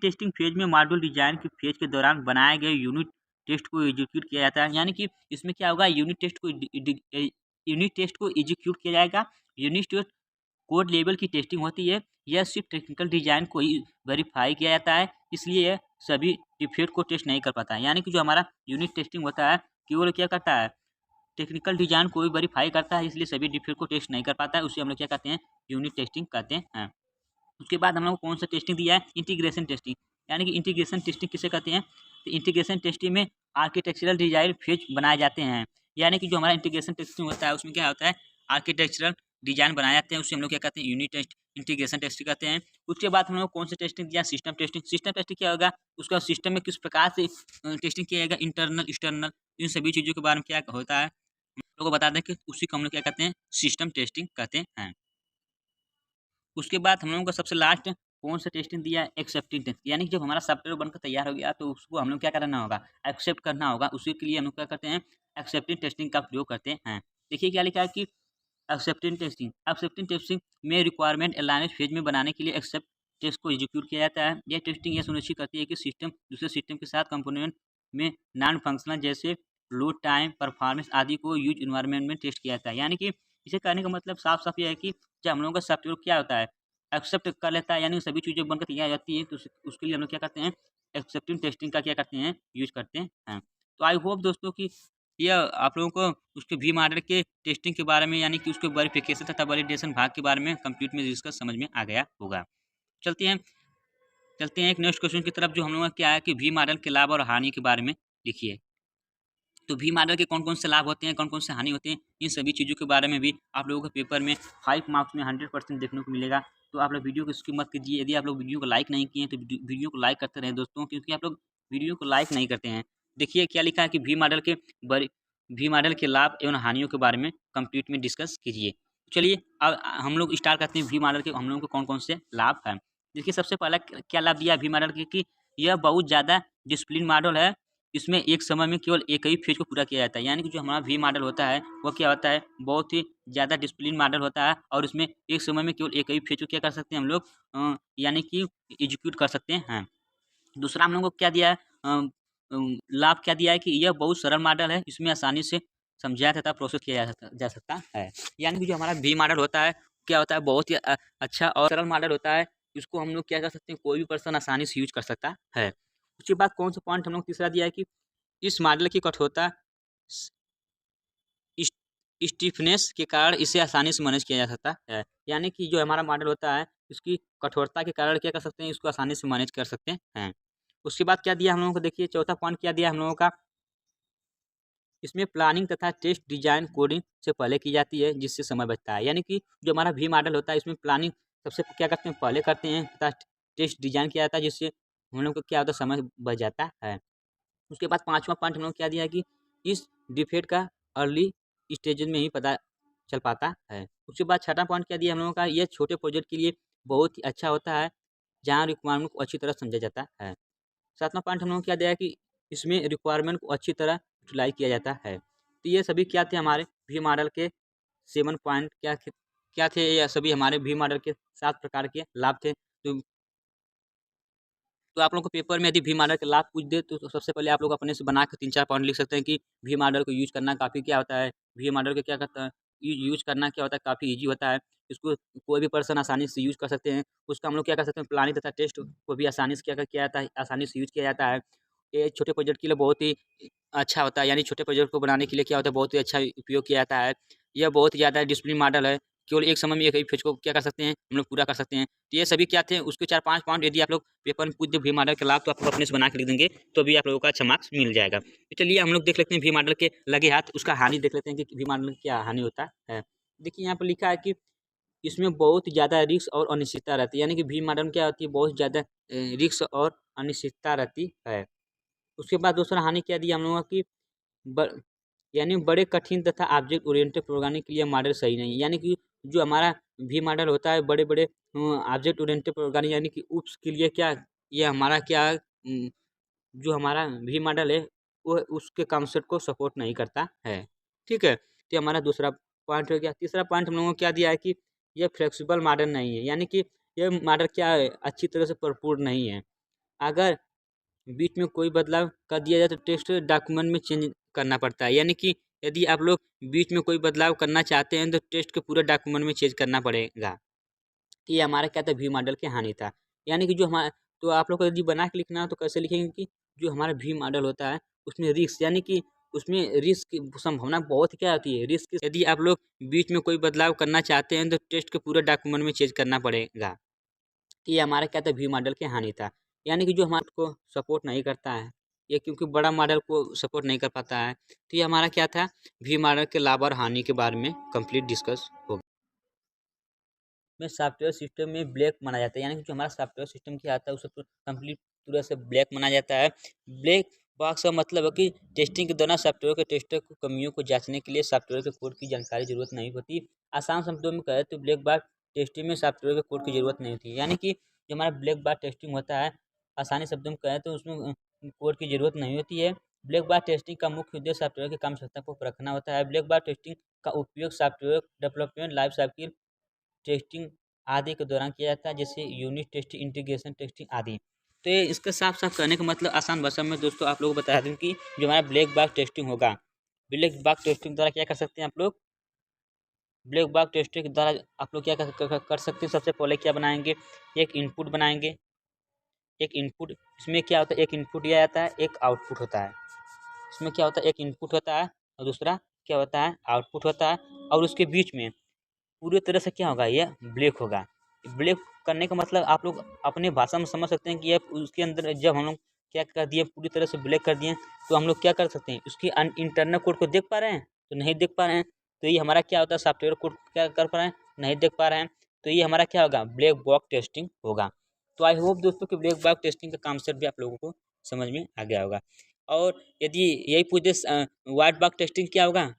[SPEAKER 1] टेस्टिंग फेज में मॉड्यूल डिजाइन के फेज के दौरान बनाए गए यूनिट टेस्ट को एग्जीक्यूट किया जाता है। यानी कि इसमें क्या होगा, यूनिट टेस्ट को एग्जीक्यूट किया जाएगा। यूनिट टेस्ट कोड लेवल की टेस्टिंग होती है, यह सिर्फ टेक्निकल डिजाइन को ही वेरीफाई किया जाता है, इसलिए यह सभी डिफेक्ट को टेस्ट नहीं कर पाता है। यानी कि जो हमारा यूनिट टेस्टिंग होता है केवल क्या करता है, टेक्निकल डिजाइन को ही वेरीफाई करता है, इसलिए सभी डिफेक्ट को टेस्ट नहीं कर पाता है, उसे हम लोग क्या कहते हैं, यूनिट टेस्टिंग कहते हैं। उसके बाद हम लोग कौन सा टेस्टिंग दिया है, इंटीग्रेशन टेस्टिंग। यानी कि इंटीग्रेशन टेस्टिंग किसे कहते हैं, तो इंटीग्रेशन टेस्टिंग में आर्किटेक्चरल डिजाइन फेज बनाए जाते हैं। यानी कि जो हमारा इंटीग्रेशन टेस्टिंग होता है उसमें क्या होता है, आर्किटेक्चरल डिजाइन बनाए जाते हैं, उससे हम लोग क्या कहते हैं, यूनिट टेस्ट इंटीग्रेशन टेस्टिंग कहते हैं। उसके बाद हम लोग कौन सा टेस्टिंग दिया, सिस्टम टेस्टिंग। सिस्टम टेस्टिंग क्या होगा, उसका सिस्टम में किस प्रकार से टेस्टिंग किया जाएगा, इंटरनल एक्सटर्नल, इन सभी चीज़ों के बारे में क्या होता है हम लोग को बता दें कि उसी को हम लोग क्या कहते हैं, सिस्टम टेस्टिंग कहते हैं। उसके बाद हम लोगों का सबसे लास्ट कौन सा टेस्टिंग दिया है, एक्सेप्टिंग टेस्ट। यानी कि जब हमारा सॉफ्टवेयर बनकर तैयार हो गया तो उसको हम लोग क्या करना होगा, एक्सेप्ट करना होगा। उसी के लिए हम लोग क्या करते हैं, एक्सेप्टिंग टेस्टिंग का प्रयोग करते हैं। देखिए क्या लिखा है कि एक्सेप्टिंग टेस्टिंग में रिक्वायरमेंट अलाइनेंस फेज में बनाने के लिए एक्सेप्ट टेस्ट को एग्जीक्यूट किया जाता है। यह टेस्टिंग यह सुनिश्चित करती है कि सिस्टम दूसरे सिस्टम के साथ कंपोनेंट में नॉन फंक्शनल जैसे लोड टाइम, परफॉर्मेंस आदि को यूज इन्वायरमेंट में टेस्ट किया जाता है। यानी कि इसे कहने का मतलब साफ साफ यह है कि जब हम लोगों का सॉफ्टवेयर क्या होता है, एक्सेप्ट कर लेता है, यानी सभी चीज़ें बनकर तैयार हो जाती है, तो उसके लिए हम लोग क्या करते हैं, एक्सेप्टिंग टेस्टिंग का क्या करते हैं, यूज करते हैं। तो आई होप दोस्तों कि यह आप लोगों को उसके वी मॉडल के टेस्टिंग के बारे में, यानी कि उसके वेरिफिकेशन तथा वैलिडेशन भाग के बारे में कंप्लीट में डिस्कस समझ में आ गया होगा। चलते हैं एक नेक्स्ट क्वेश्चन की तरफ, जो हम लोगों का क्या है कि वी मॉडल के लाभ और हानि के बारे में लिखिए। तो वी मॉडल के कौन कौन से लाभ होते हैं, कौन कौन से हानि होते हैं, इन सभी चीज़ों के बारे में भी आप लोगों के पेपर में 5 मार्क्स में 100% देखने को मिलेगा। तो आप लोग वीडियो को स्किप मत कीजिए। यदि आप लोग वीडियो को लाइक नहीं किए हैं तो वीडियो को लाइक करते रहें दोस्तों, क्योंकि आप लोग वीडियो को लाइक नहीं करते हैं। देखिए क्या लिखा है कि वी मॉडल के लाभ एवं हानियों के बारे में कंप्लीट में डिस्कस कीजिए। चलिए अब हम लोग स्टार्ट करते हैं वी मॉडल के हम लोगों को कौन कौन से लाभ हैं। देखिए सबसे पहला क्या लाभ दिया वी मॉडल के कि यह बहुत ज़्यादा डिसिप्लिन मॉडल है। इसमें एक समय में केवल एक ही फेज को पूरा किया जाता है। यानी कि जो हमारा वी मॉडल होता है वो क्या होता है, बहुत ही ज़्यादा डिसिप्लिन मॉडल होता है, और इसमें एक समय में केवल एक ही फेज को क्या कर सकते हैं हम लोग, यानी कि एग्जीक्यूट कर सकते हैं। दूसरा हम लोग को क्या दिया है, लाभ क्या दिया है कि यह बहुत सरल मॉडल है, इसमें आसानी से समझाया तथा प्रोसेस किया जा सकता है। यानी कि जो हमारा वी मॉडल होता है क्या होता है, बहुत ही अच्छा और सरल मॉडल होता है। इसको हम लोग क्या कर सकते हैं, कोई भी पर्सन आसानी से यूज कर सकता है। उसके बाद कौन सा पॉइंट हम लोग तीसरा दिया है कि इस मॉडल की कठोरता स्टिफनेस के कारण इसे आसानी से मैनेज किया जा सकता है। यानी कि जो हमारा मॉडल होता है इसकी कठोरता के कारण क्या कर सकते हैं, इसको आसानी से मैनेज कर सकते हैं। उसके बाद क्या दिया हम लोगों को, देखिए चौथा पॉइंट क्या दिया हम लोगों का, इसमें प्लानिंग तथा टेस्ट डिजाइन कोडिंग से पहले की जाती है, जिससे समय बचता है। यानी कि जो हमारा वी मॉडल होता है इसमें प्लानिंग सबसे क्या करते हैं, पहले करते हैं तथा टेस्ट डिजाइन किया जाता है, जिससे हम लोग को क्या होता है, समय बच जाता है। उसके बाद पाँचवा पॉइंट हम लोग क्या दिया है कि इस डिफेक्ट का अर्ली स्टेजेस में ही पता चल पाता है। उसके बाद छठा पॉइंट क्या दिया हम लोगों का, ये छोटे प्रोजेक्ट के लिए बहुत ही अच्छा होता है, जहाँ रिक्वायरमेंट को अच्छी तरह समझा जाता है। सातवां पॉइंट हम लोगों को क्या दिया है कि इसमें रिक्वायरमेंट को अच्छी तरह यूटिलाइज किया जाता है। तो ये सभी क्या थे हमारे वी मॉडल के 7 पॉइंट क्या थे, ये सभी हमारे वी मॉडल के 7 प्रकार के लाभ थे। तो तो आप लोगों को पेपर में यदि वी मॉडल के लाभ पूछ दे तो सबसे पहले आप लोग अपने से बना के 3-4 पॉइंट लिख सकते हैं कि वी मॉडल को यूज़ करना काफ़ी क्या होता है, वी मॉडल को क्या करता है, यूज़ करना क्या होता है, काफ़ी ईज़ी होता है। इसको कोई भी पर्सन आसानी से यूज़ कर सकते हैं। उसका हम लोग क्या कर सकते हैं, प्लानिंग तथा टेस्ट को भी आसानी से क्या किया जाता है, आसानी से यूज़ किया जाता है। ये छोटे प्रोजेक्ट के लिए बहुत ही अच्छा होता है, यानी छोटे प्रोजेक्ट को बनाने के लिए क्या होता है, बहुत ही अच्छा उपयोग किया जाता है। यह बहुत ही ज़्यादा डिसिप्लिन मॉडल है। केवल एक समय में एक ही फेज को क्या कर सकते हैं, हम लोग पूरा कर सकते हैं। तो ये सभी क्या थे, उसके 4-5 पॉइंट यदि आप लोग पेपर में पूछ दे वी मॉडल के लाभ, तो आप लोग अपने से बना के लिख देंगे, तो भी आप लोगों को अच्छा मार्क्स मिल जाएगा। तो चलिए हम लोग देख लेते हैं वी मॉडल के लगे हाथ, उसका हानि देख लेते हैं कि वी मॉडल में क्या हानि होता है। देखिए यहाँ पर लिखा है कि इसमें बहुत ज़्यादा रिस्क और अनिश्चितता रहती है, यानी कि वी मॉडल में क्या होती है, बहुत ज़्यादा रिस्क और अनिश्चितता रहती है। उसके बाद दूसरा हानि क्या दिया हम लोगों की, ब यानी बड़े कठिन तथा ऑब्जेक्ट ओरिएंटेड प्रोग्रामिंग के लिए मॉडल सही नहीं है। यानी कि जो हमारा वी मॉडल होता है, बड़े-बड़े ऑब्जेक्ट ओरिएंटेड प्रोग्रामिंग यानी कि ऊप्स के लिए क्या, ये हमारा क्या जो हमारा वी मॉडल है, वो उसके कॉन्सेप्ट को सपोर्ट नहीं करता है। ठीक है? तो ये हमारा दूसरा पॉइंट हो गया। तीसरा पॉइंट हम लोगों को क्या दिया है कि ये फ्लेक्सिबल मॉडल नहीं है, यानी कि ये मॉडल क्या है, अच्छी तरह से परिपूर्ण नहीं है। अगर बीच में कोई बदलाव कर दिया जाए तो टेक्स्ट डॉक्यूमेंट में चेंज करना पड़ता है, यानी कि यदि आप लोग बीच में कोई बदलाव करना चाहते हैं तो टेक्स्ट के पूरे डॉक्यूमेंट में चेंज करना पड़ेगा। तो ये हमारा क्या था, वी मॉडल की हानि था। यानी कि जो हमारा, तो आप लोग को यदि बना के लिखना है तो कैसे लिखेंगे कि जो हमारा वी मॉडल होता है उसमें रिस्क, यानी कि उसमें रिस्क की संभावना बहुत क्या होती है, रिस्क, यदि आप लोग बीच में कोई बदलाव करना चाहते हैं तो टेक्स्ट के पूरे डॉक्यूमेंट में चेंज करना पड़ेगा। कि ये हमारा क्या था, वी मॉडल की हानि था। यानी कि जो हमारे को सपोर्ट नहीं करता है, ये क्योंकि बड़ा मॉडल को सपोर्ट नहीं कर पाता है, तो ये हमारा क्या था, वी मॉडल के लाभ और हानि के बारे में कंप्लीट डिस्कस हो गया। में सॉफ्टवेयर सिस्टम में ब्लैक माना जाता है, यानी कि जो हमारा सॉफ्टवेयर सिस्टम क्या आता है उसे कंप्लीट पूरा से ब्लैक माना जाता है। ब्लैक बॉक्स का मतलब है कि टेस्टिंग के दौरान सॉफ्टवेयर के टेस्टर को कमियों को जांचने के लिए सॉफ्टवेयर के कोड की जानकारी जरूरत नहीं होती। आसान शब्दों में कहें तो ब्लैक बॉक्स टेस्टिंग में सॉफ्टवेयर के कोड की जरूरत नहीं होती, यानी कि जो हमारा ब्लैक बॉक्स टेस्टिंग होता है, आसानी शब्दों में कहें तो उसमें कोड की जरूरत नहीं होती है। ब्लैक बॉक्स टेस्टिंग का मुख्य उद्देश्य सॉफ्टवेयर की काम क्षमता को परखना होता है। ब्लैक बॉक्स टेस्टिंग का उपयोग software development life cycle testing आदि के दौरान किया जाता है, जैसे यूनिट टेस्टिंग, इंटीग्रेशन टेस्टिंग आदि। तो ये इसका साफ-साफ कहने का मतलब आसान भाषा में दोस्तों आप लोगों को बता दूँ कि जो हमारा ब्लैक बॉक्स टेस्टिंग होगा, ब्लैक बॉक्स टेस्टिंग द्वारा क्या कर सकते हैं आप लोग, ब्लैक बॉक्स टेस्टिंग के द्वारा आप लोग क्या कर सकते हैं, सबसे पहले क्या बनाएँगे, एक इनपुट बनाएँगे, एक इनपुट, इसमें क्या होता है, एक इनपुट दिया जाता है, एक आउटपुट होता है। इसमें क्या होता है, एक इनपुट होता है और दूसरा क्या होता है, आउटपुट होता है, और उसके बीच में पूरी तरह से क्या होगा, ये ब्लैक होगा। ब्लैक करने का मतलब आप लोग अपने भाषा में समझ सकते हैं कि ये उसके अंदर जब हम लोग क्या कर दिए, पूरी तरह से ब्लैक कर दिए, तो हम लोग क्या कर सकते हैं, उसकी इंटरनल कोड को देख पा रहे हैं, तो नहीं देख पा रहे हैं। तो ये हमारा क्या होता है, सॉफ्टवेयर कोड क्या कर पा रहे हैं, नहीं देख पा रहे हैं। तो ये हमारा क्या होगा, ब्लैक बॉक्स टेस्टिंग होगा। तो आई होप दोस्तों कि ब्लैक बॉक्स टेस्टिंग का कॉन्सेप्ट भी आप लोगों को समझ में आ गया होगा। और यदि यही पूछ दे व्हाइट बॉक्स टेस्टिंग क्या होगा,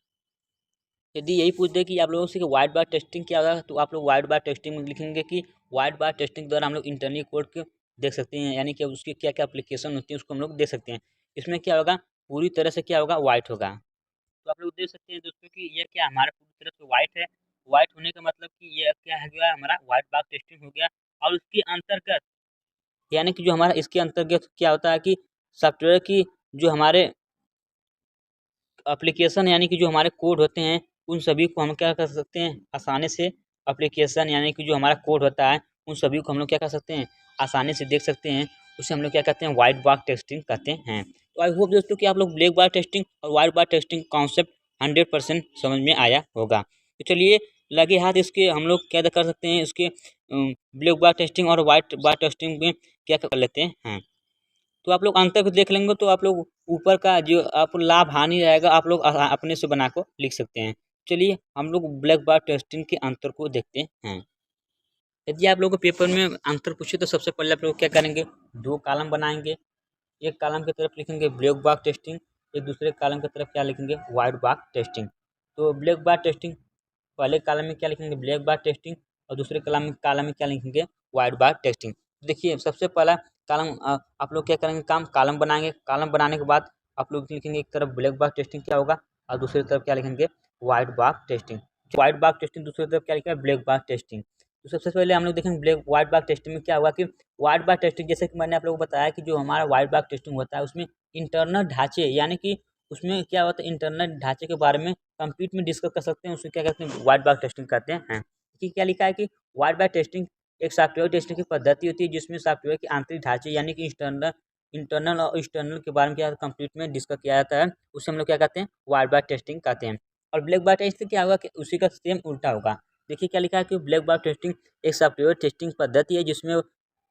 [SPEAKER 1] यदि यही पूछ दे कि आप लोगों से कि व्हाइट बार टेस्टिंग क्या होगा, तो आप लोग व्हाइट बार टेस्टिंग में लिखेंगे कि व्हाइट बार टेस्टिंग द्वारा हम लोग इंटरनल कोड को देख सकते हैं, यानी कि उसकी क्या क्या एप्लीकेशन होती है उसको हम लोग देख सकते हैं। इसमें क्या होगा, पूरी तरह से क्या होगा, व्हाइट होगा। तो आप लोग देख सकते हैं दोस्तों कि ये क्या हमारा पूरी तरह से व्हाइट है। व्हाइट होने का मतलब कि ये क्या है, गया हमारा व्हाइट बार टेस्टिंग हो गया। और उसके अंतर्गत, यानी कि जो हमारा इसके अंतर्गत क्या होता है कि सॉफ्टवेयर की जो हमारे एप्लीकेशन, यानी कि जो हमारे कोड होते हैं, उन सभी को हम क्या कर सकते हैं, आसानी से एप्लीकेशन, यानी कि जो हमारा कोड होता है, उन सभी को हम लोग क्या कर सकते हैं, आसानी से देख सकते हैं। उसे हम लोग क्या कहते हैं, व्हाइट बॉक्स टेस्टिंग कहते हैं। तो आई होप दोस्तों कि आप लोग ब्लैक बॉक्स टेस्टिंग और व्हाइट बॉक्स टेस्टिंग कॉन्सेप्ट 100% समझ में आया होगा। तो चलिए लगे हाथ इसके हम लोग क्या कर सकते हैं, इसके ब्लैक बॉक्स टेस्टिंग और व्हाइट बॉक्स टेस्टिंग में क्या कर लेते हैं। तो आप लोग अंतर को देख लेंगे तो आप लोग ऊपर का जो आप लाभ हानि रहेगा, आप लोग अपने से बना को लिख सकते हैं। चलिए हम लोग ब्लैक बार टेस्टिंग के अंतर को देखते हैं। यदि आप लोगों को पेपर में अंतर पूछे तो सबसे पहले आप लोग क्या करेंगे, दो कॉलम बनाएंगे। एक कॉलम की तरफ लिखेंगे ब्लैक बॉक्स टेस्टिंग, एक दूसरे कॉलम की तरफ क्या लिखेंगे, व्हाइट बॉक्स टेस्टिंग। तो ब्लैक बॉक्स टेस्टिंग पहले कॉलम में क्या लिखेंगे, ब्लैक बॉक्स टेस्टिंग, और दूसरे कॉलम में क्या लिखेंगे, व्हाइट बॉक्स टेस्टिंग। देखिए सबसे पहला कॉलम आप लोग क्या करेंगे, कॉलम बनाएंगे। कॉलम बनाने के बाद आप लोग लिखेंगे, एक तरफ ब्लैक बॉक्स टेस्टिंग क्या होगा और दूसरी तरफ क्या लिखेंगे, white box testing. White box testing, दूसरी तरफ क्या लिखेंगे, ब्लैक बॉक्स टेस्टिंग। तो सबसे पहले हम लोग देखेंगे ब्लैक वाइट बॉक्स टेस्टिंग में क्या हुआ कि वाइट बॉक्स टेस्टिंग, जैसे कि मैंने आप लोगों को बताया कि जो हमारा वाइट बॉक्स टेस्टिंग होता है उसमें इंटरनल ढांचे, यानी कि उसमें क्या होता है इंटरनल ढांचे के बारे में कंप्लीट में डिस्कस कर सकते हैं, उसको क्या कहते हैं वाइट बॉक्स टेस्टिंग कहते हैं। कि क्या लिखा है कि वाइट बॉक्स टेस्टिंग एक सॉफ्टवेयर टेस्टिंग की पद्धति होती है जिसमें सॉफ्टवेयर के आंतरिक ढांचे यानी कि इंटरनल और एक्सटर्नल के बारे में क्या कंप्लीट में डिस्कस किया जाता है, उसे हम लोग क्या कहते हैं वाइट बॉक्स टेस्टिंग कहते हैं। और ब्लैक बॉक्स टेस्टिंग क्या होगा कि उसी का सेम उल्टा होगा। देखिए क्या लिखा है कि ब्लैक बॉक्स टेस्टिंग एक सॉफ्टवेयर टेस्टिंग पद्धति है जिसमें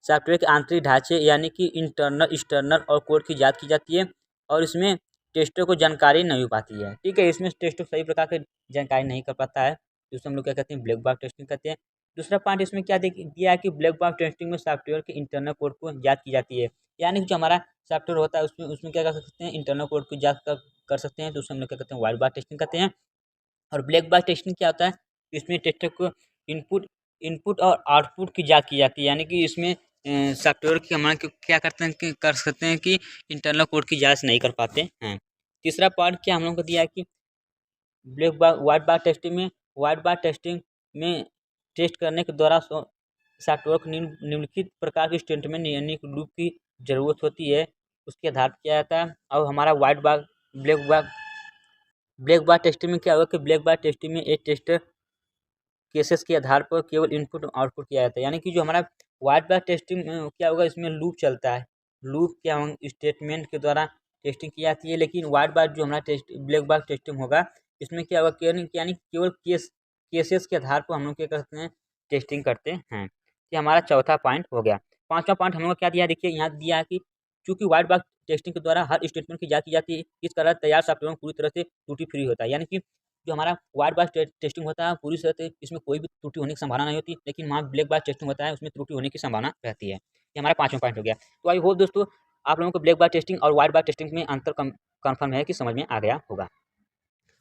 [SPEAKER 1] सॉफ्टवेयर के आंतरिक ढांचे यानी कि इंटरनल एक्सटर्नल और कोड की जांच की जाती है और इसमें टेस्टर को जानकारी नहीं हो पाती है। ठीक है, इसमें टेस्टर सही प्रकार की जानकारी नहीं कर पाता है, जिसको हम लोग क्या कहते हैं ब्लैक बॉक्स टेस्टिंग कहते हैं। दूसरा पॉइंट इसमें क्या दिया है कि ब्लैक बॉक्स टेस्टिंग में सॉफ्टवेयर के इंटरनल कोड को जांच की जाती है, यानी कि जो हमारा सॉफ्टवेयर होता है उसमें उसमें क्या कर सकते हैं इंटरनल कोड की जांच कर सकते हैं, तो उसे हम लोग क्या कहते हैं व्हाइट बॉक्स टेस्टिंग कहते हैं। और ब्लैक बॉक्स टेस्टिंग क्या होता है, इसमें टेस्टर को इनपुट इनपुट और आउटपुट की जांच की जाती है, यानी कि इसमें सॉफ्टवेयर की हमारे क्या करते हैं कि कर सकते हैं कि इंटरनल कोड की जांच नहीं कर पाते हैं। तीसरा पार्ट क्या हम लोग को दिया है कि black box white box testing में टेस्ट करने के दौरान सॉफ्टवेयर को निम्नलिखित प्रकार के स्टेटमेंट यानी कि लूप की जरूरत होती है, उसके आधार पर किया जाता है। और हमारा ब्लैक बॉक्स टेस्टिंग में क्या होगा कि ब्लैक बॉक्स टेस्टिंग में एक टेस्टर केसेस के आधार पर केवल इनपुट और आउटपुट किया जाता है, यानी कि जो हमारा व्हाइट बॉक्स टेस्टिंग क्या होगा इसमें लूप चलता है, लूप क्या स्टेटमेंट के द्वारा टेस्टिंग की जाती है। लेकिन व्हाइट बॉक्स जो हमारा ब्लैक बॉक्स टेस्टिंग होगा इसमें क्या होगा यानी केवल केसेस के आधार पर हम लोग क्या करते हैं टेस्टिंग करते हैं। ये हमारा चौथा पॉइंट हो गया। पांचवा पॉइंट हम लोग क्या दिया, देखिए यहाँ दिया है कि चूंकि व्हाइट बॉक्स टेस्टिंग के द्वारा हर स्टेटमेंट की जांच की जाती है, इस कारण तैयार सॉफ्टवेयर पूरी तरह से त्रुटि फ्री होता है, यानी कि जो हमारा व्हाइट बॉक्स टेस्टिंग होता है पूरी तरह से इसमें कोई भी त्रुटि होने की संभावना नहीं होती, लेकिन वहाँ ब्लैक बॉक्स टेस्टिंग होता है उसमें त्रुटि होने की संभावना रहती है। ये हमारा पांचवा पॉइंट हो गया। तो आई होप दोस्तों आप लोगों को ब्लैक बॉक्स टेस्टिंग और व्हाइट बॉक्स टेस्टिंग में अंतर कन्फर्म है कि समझ में आ गया होगा।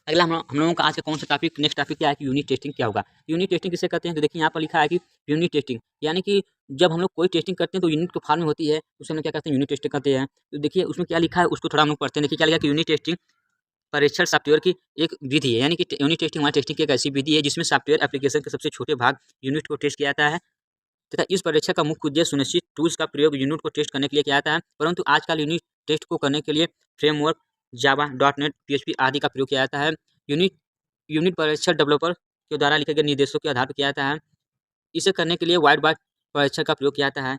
[SPEAKER 1] अगला हम लोगों का आज का कौन सा टॉपिक, नेक्स्ट टॉपिक क्या है कि यूनिट टेस्टिंग क्या होगा। यूनिट टेस्टिंग किसे कहते हैं, तो देखिए यहाँ पर लिखा है कि यूनिट टेस्टिंग यानी कि जब हम लोग कोई टेस्टिंग करते हैं तो यूनिट के फॉर्म में होती है, उसे हम लोग क्या कहते हैं यूनिट टेस्टिंग करते हैं। तो देखिए उसमें क्या लिखा है उसको थोड़ा हम लोग पढ़ते हैं। देखिए क्या लिखा है कि यूनिट टेस्टिंग परीक्षण सॉफ्टवेयर की एक विधि है, यानी कि यूनिट टेस्टिंग हमारी टेस्टिंग की एक ऐसी विधि है जिसमें सॉफ्टवेयर एप्लीकेशन के सबसे छोटे भाग यूनिट को टेस्ट किया जाता है तथा इस परीक्षा का मुख्य उद्देश्य सुनिश्चित टूल्स का प्रयोग यूनिट को टेस्ट करने के लिए किया जाता है। परंतु आजकल यूनिट टेस्ट को करने के लिए फ्रेमवर्क जावा .NET PHP आदि का प्रयोग किया जाता है। यूनिट यूनिट परीक्षण डेवलपर के द्वारा लिखे गए निर्देशों के आधार पर किया जाता है। इसे करने के लिए व्हाइट बॉक्स परीक्षण का प्रयोग किया जाता है।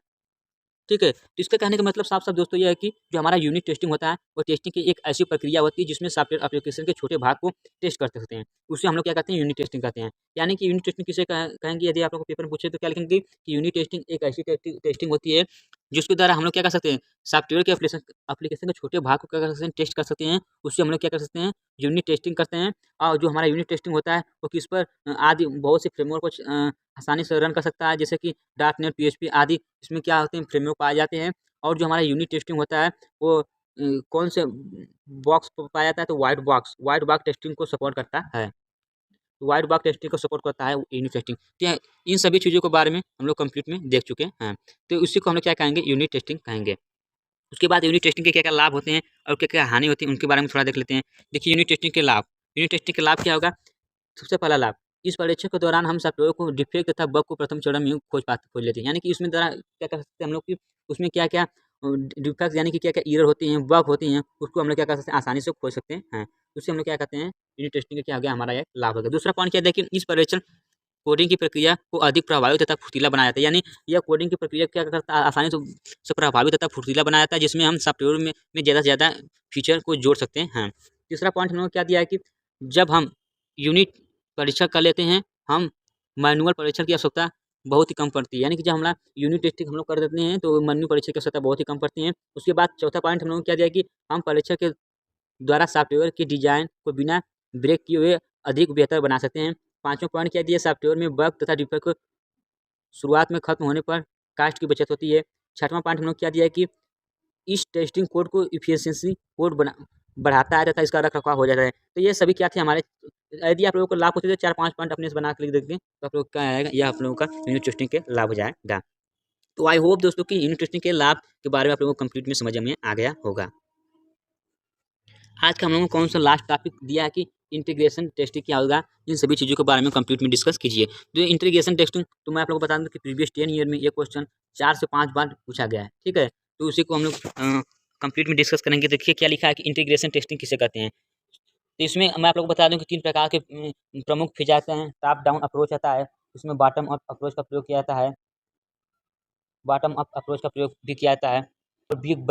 [SPEAKER 1] ठीक है, तो इसका कहने का मतलब साफ साफ दोस्तों ये है कि जो हमारा यूनिट टेस्टिंग होता है वो टेस्टिंग की एक ऐसी प्रक्रिया होती है जिसमें सॉफ्टवेयर एप्लीकेशन के छोटे भाग को टेस्ट कर सकते हैं, उसे हम लोग क्या कहते हैं यूनिट टेस्टिंग कहते हैं। यानी कि यूनिट टेस्टिंग किसे कहेंगे, यदि आप लोग को पेपर में पूछे तो क्या लिखेंगे कि यूनिट टेस्टिंग एक ऐसी टेस्टिंग होती है जिसके द्वारा हम लोग क्या कर सकते हैं सॉफ्टवेयर के एप्लीकेशन के छोटे भाग को क्या कर सकते हैं टेस्ट कर सकते हैं, उससे हम लोग क्या कर सकते हैं यूनिट टेस्टिंग करते हैं। और जो हमारा यूनिट टेस्टिंग होता है वो किस पर आदि बहुत से फ्रेमवर्क को आसानी से रन कर सकता है, जैसे कि .NET PHP आदि इसमें क्या होते हैं फ्रेमवर्क पाए जाते हैं। और जो हमारा यूनिट टेस्टिंग होता है वो कौन से बॉक्स पर पाया जाता है, तो व्हाइट बॉक्स टेस्टिंग को सपोर्ट करता है। व्हाइट बॉक्स टेस्टिंग को सपोर्ट करता है यूनिट टेस्टिंग। तो इन सभी चीज़ों के बारे में हम लोग कंप्लीट में देख चुके हैं, तो उसी को हम लोग क्या कहेंगे यूनिट टेस्टिंग कहेंगे। उसके बाद यूनिट टेस्टिंग के क्या क्या लाभ होते हैं और क्या क्या हानि होती है उनके बारे में थोड़ा देख लेते हैं। देखिए यूनिट टेस्टिंग के लाभ, यूनिट टेस्टिंग के लाभ क्या होगा। सबसे पहला लाभ, इस परीक्षण के दौरान हम सॉफ्टवेयर को डिफेक्ट तथा बग को प्रथम चरण में खोज लेते हैं, यानी कि उसमें द्वारा क्या कर सकते हैं हम लोग कि उसमें क्या क्या डिफेक्ट यानी कि क्या क्या एरर होती हैं बग होती हैं उसको हम लोग क्या कर सकते हैं आसानी से खोज सकते हैं। उससे हम लोग क्या कहते हैं यूनिट टेस्टिंग का क्या हो गया हमारा एक लाभ होगा। दूसरा पॉइंट क्या है, देखिए इस परीक्षण कोडिंग की प्रक्रिया को अधिक प्रभावी तथा फुर्तीला बनाया जाता है, यानी यह कोडिंग की प्रक्रिया क्या करता है आसानी से प्रभावी तथा फुर्तीला बनाया जाता है, जिसमें हम सॉफ्टवेयर में ज़्यादा से ज़्यादा फीचर को जोड़ सकते हैं। तीसरा पॉइंट हम लोग क्या दिया है कि जब हम यूनिट परीक्षण कर लेते हैं हम मैनुअल परीक्षण की आवश्यकता बहुत ही कम पड़ती है, यानी कि जब हमारा यूनिट टेस्टिंग हम लोग कर देते हैं तो मैनुअल परीक्षण की आवश्यकता बहुत ही कम पड़ती है। उसके बाद चौथा पॉइंट हम लोग क्या दिया कि हम परीक्षण के द्वारा सॉफ्टवेयर के डिजाइन को बिना ब्रेक किए हुए अधिक बेहतर बना सकते हैं। पांचवा पॉइंट क्या दिया, सॉफ्टवेयर में बग तथा डिफेक्ट को शुरुआत में खत्म होने पर कास्ट की बचत होती है। छठवां पॉइंट हम लोग क्या दिया है कि इस टेस्टिंग कोड को इफिशिएंसी कोड बढ़ाता है तथा इसका रखरखाव हो जाता है। तो ये सभी क्या थे हमारे, यदि आप लोगों को लाभ होते तो 4-5 पॉइंट अपने से बना के लिख देते हैं तो आप लोग क्या आएगा यह आप लोगों का यूनिट टेस्टिंग के लाभ हो जाएगा। तो आई होप दोस्तों कि यूनिट टेस्टिंग के लाभ के बारे में आप लोगों को कंप्लीट में समझ में आ गया होगा। आज का हम लोगों को कौन सा लास्ट टॉपिक दिया है कि इंटीग्रेशन टेस्टिंग क्या होगा, इन सभी चीज़ों के बारे में कंप्लीट में डिस्कस कीजिए। तो इंटीग्रेशन टेस्टिंग तो मैं आप लोगों को बता दूं कि प्रीवियस 10 ईयर में ये क्वेश्चन 4 से 5 बार पूछा गया है, ठीक है। तो उसी को हम लोग कंप्लीट में डिस्कस करेंगे। देखिए क्या लिखा है कि इंटीग्रेशन टेस्टिंग किसे कहते हैं। तो इसमें मैं आप लोगों को बता दूं कि 3 प्रकार के प्रमुख फीचर आते हैं। टॉप डाउन अप्रोच आता है, इसमें बॉटम अप अप्रोच का प्रयोग किया जाता है, बॉटम अप अप्रोच का प्रयोग भी किया जाता है, और बिग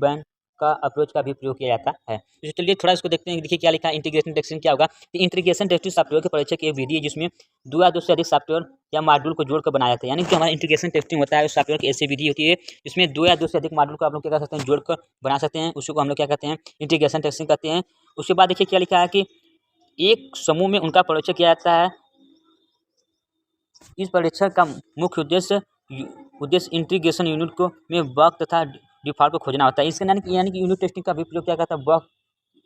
[SPEAKER 1] बैंग का अप्रोच का भी प्रयोग किया जाता है। तो चलिए थोड़ा इसको देखते हैं। देखिए क्या लिखा है, इंटीग्रेशन टेस्टिंग क्या होगा। तो इंटीग्रेशन टेस्टिंग सॉफ्टवेयर के परीक्षण की एक विधि है जिसमें 2 या 2 से अधिक सॉफ्टवेयर या मॉड्यूल को जोड़कर बनाया जाता है। यानी कि हमारा इंटीग्रेशन टेस्टिंग होता है उस सॉफ्टवेयर की ऐसी विधि होती है जिसमें 2 या 2 से अधिक मॉड्यूल को आप लोग क्या कर सकते हैं, जोड़कर बना सकते हैं। उसी को हम लोग क्या कहते हैं, इंटीग्रेशन टेस्टिंग कहते हैं। उसके बाद देखिए क्या लिखा है कि एक समूह में उनका परीक्षण किया जाता है। इस परीक्षण का मुख्य उद्देश्य इंटीग्रेशन यूनिट को में बग तथा डिफॉल्ट को खोजना होता है। इसके यानी कि यूनिट टेस्टिंग का भी प्रयोग क्या करता है, बग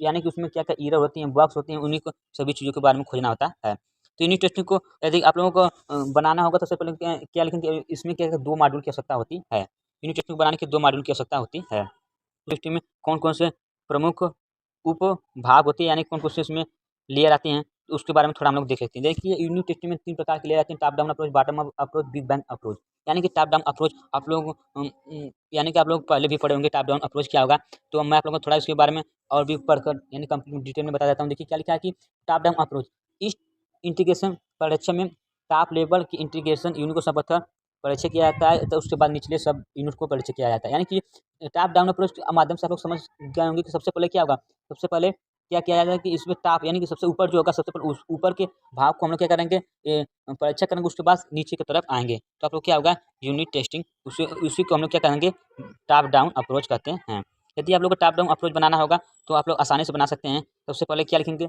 [SPEAKER 1] यानी कि उसमें क्या-क्या एरर होती हैं, बग्स होती हैं, उन्हीं को सभी चीज़ों के बारे में खोजना होता है। तो यूनिट टेस्टिंग को यदि आप लोगों को बनाना होगा तो सबसे पहले क्या क्या लिखेंगे, इसमें क्या 2 मॉड्यूल की आवश्यकता होती है। यूनिट टेस्टिंग बनाने के 2 मॉड्यूल की आवश्यकता होती है। टेस्टिंग में कौन-कौन से प्रमुख उपभाग होते हैं, यानी कौन-कौन से इसमें लेयर आते हैं, तो उसके बारे में थोड़ा हम लोग देख लेते हैं। देखिए यूनिट टेस्टिंग में 3 प्रकार के लेयर आते हैं, top down approach, bottom up approach, big bang approach. यानी कि टॉप डाउन अप्रोच आप लोग यानी कि आप लोग पहले भी पढ़े होंगे टॉप डाउन अप्रोच क्या होगा। तो मैं आप लोगों को थोड़ा इसके बारे में और भी पढ़कर यानी कंप्लीट डिटेल में बता देता हूँ। देखिए क्या लिखा है कि टॉप डाउन अप्रोच इस इंटीग्रेशन परीक्षण में टॉप लेवल की इंटीग्रेशन यूनिट को सर्वप्रथम परीक्षण किया जाता है, तो उसके बाद निचले सब यूनिट को परीक्षण किया जाता है। यानी कि टॉप डाउन अप्रोच के माध्यम से आप लोग समझ गए होंगे कि सबसे पहले क्या होगा, सबसे पहले क्या किया जाएगा कि इसमें टॉप यानी कि सबसे ऊपर जो होगा, सबसे पहले उस ऊपर के भाग को हम लोग क्या करेंगे, परीक्षा करेंगे, उसके बाद नीचे की तरफ आएँगे। तो आप लोग क्या होगा, यूनिट टेस्टिंग उसी को हम लोग क्या करेंगे, टॉप डाउन अप्रोच कहते हैं। यदि आप लोग को टॉप डाउन अप्रोच बनाना होगा तो आप लोग आसानी से बना सकते हैं। सबसे पहले क्या लिखेंगे,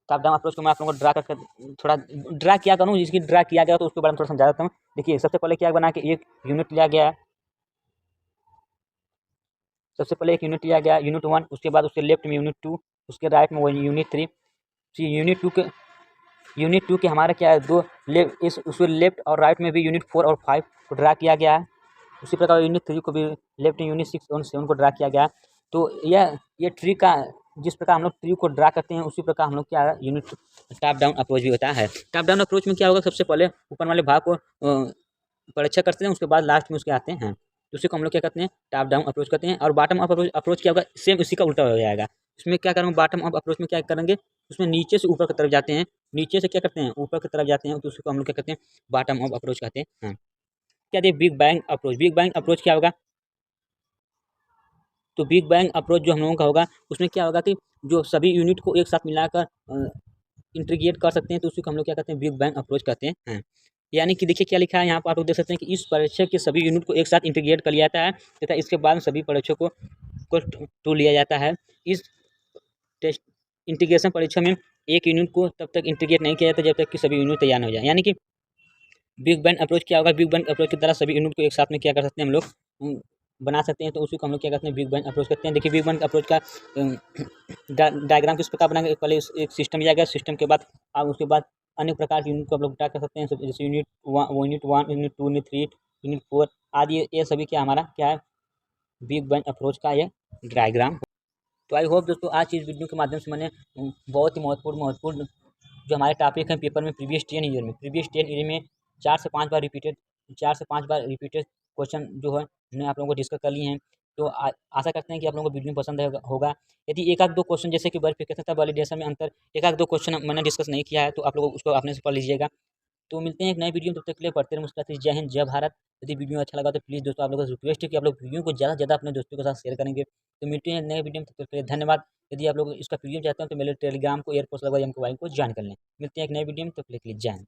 [SPEAKER 1] टॉप डाउन अप्रोच को मैं आप लोगों को ड्रा करके थोड़ा ड्रा किया करूँ, जिसकी ड्रा किया गया तो उसके बारे में थोड़ा समझा देता हूँ। देखिए सबसे पहले क्या बना के एक यूनिट लिया गया है, सबसे पहले एक यूनिट लिया गया यूनिट 1, उसके बाद उसके लेफ्ट में यूनिट 2, उसके राइट में वो यूनिट 3। तो यूनिट 2 के हमारा क्या है, 2 इस उसके लेफ्ट और राइट में भी यूनिट 4 और 5 को ड्रा किया गया है। उसी प्रकार यूनिट 3 को भी लेफ्ट में यूनिट 6 और 7 को ड्रा किया गया है। तो ये ट्री का जिस प्रकार हम लोग ट्री को ड्रा करते हैं, उसी प्रकार हम लोग क्या है, यूनिट टॉप डाउन अप्रोच भी होता है। टॉप डाउन अप्रोच में क्या होगा, सबसे पहले ऊपर वाले भाग को परीक्षा करते हैं, उसके बाद लास्ट में उसके आते हैं। तो उसी को हम लोग क्या कहते हैं, टॉप डाउन अप्रोच कहते हैं। और बॉटम अप अप्रोच क्या होगा, सेम इसी का उल्टा हो जाएगा। इसमें क्या करेंगे, बॉटम अप अप्रोच में क्या करेंगे, उसमें नीचे से ऊपर की तरफ जाते हैं, नीचे से क्या करते हैं, ऊपर की तरफ जाते हैं, तो उसको हम लोग क्या कहते हैं, बॉटम अप अप्रोच कहते हैं। क्या देखिए big bang approach, big bang approach क्या होगा, तो बिग बैंग अप्रोच जो हम लोगों का होगा, उसमें क्या होगा कि जो सभी यूनिट को एक साथ मिलाकर इंटीग्रेट कर सकते हैं, तो उसी को हम लोग क्या कहते हैं, बिग बैंग अप्रोच कहते हैं। यानी कि देखिए क्या लिखा है यहाँ पर, आप लोग देख सकते हैं कि इस परीक्षक के सभी यूनिट को एक साथ इंटीग्रेट कर लिया जाता है तथा इसके बाद सभी परीक्षकों को टू लिया जाता है। इस टेस्ट इंटीग्रेशन परीक्षा में एक यूनिट को तब तक इंटीग्रेट नहीं किया जाता जब तक कि सभी यूनिट तैयार न हो जाए। यानी कि बिग बैंग अप्रोच क्या होगा, बिग बैंग अप्रोच की तरह सभी यूनिट को एक साथ में क्या कर सकते हैं, हम लोग बना सकते हैं, तो उसी को हम लोग क्या कहते हैं, बिग बैंग अप्रोच करते हैं। देखिए बिग बैंग अप्रोच का डायग्राम किस प्रकार बनाएंगे, पहले एक सिस्टम लिया गया, सिस्टम के बाद आप उसके बाद अन्य प्रकार के यूनिट को आप लोग ड्रा कर सकते हैं, जैसे यूनिट 1, यूनिट 2, यूनिट 3, यूनिट 4 आदि। ये सभी क्या हमारा क्या है, बिग बैंग अप्रोच का ये डायग्राम। तो आई होप दोस्तों आज इस वीडियो के माध्यम से मैंने बहुत ही महत्वपूर्ण जो हमारे टॉपिक हैं पेपर में प्रीवियस 10 ईयर में 4 से 5 बार रिपीटेड क्वेश्चन जो है हमने आप लोगों को डिस्कस कर लिए हैं। तो आशा करते हैं कि आप लोगों को वीडियो पसंद होगा। यदि एक आध दो क्वेश्चन जैसे कि वेरिफिकेशन था, वैलिडेशन में अंतर, एक आध दो क्वेश्चन मैंने डिस्कस नहीं किया है, तो आप लोग उसको अपने से पढ़ लीजिएगा। तो मिलते हैं एक नए वीडियो में, तब तक के लिए पढ़ते रहे मुस्कुराते रहिए। जय हिंद, जय भारत। यदि वीडियो अच्छा लगा तो प्लीज़ दोस्तों आप लोगों से रिक्वेस्ट है कि आप लोग वीडियो को ज़्यादा से ज़्यादा अपने दोस्तों के साथ शेयर करेंगे। तो मिलते हैं नए वीडियो में, तब तक के लिए धन्यवाद। यदि आप लोग इसका पीडीएफ चाहते हैं तो मेरे टेलीग्राम को एयरपोर्ट लगवा को ज्वाइन कर लें। मिलते हैं एक नए वीडियो में, तब तक के लिए जय हिंद।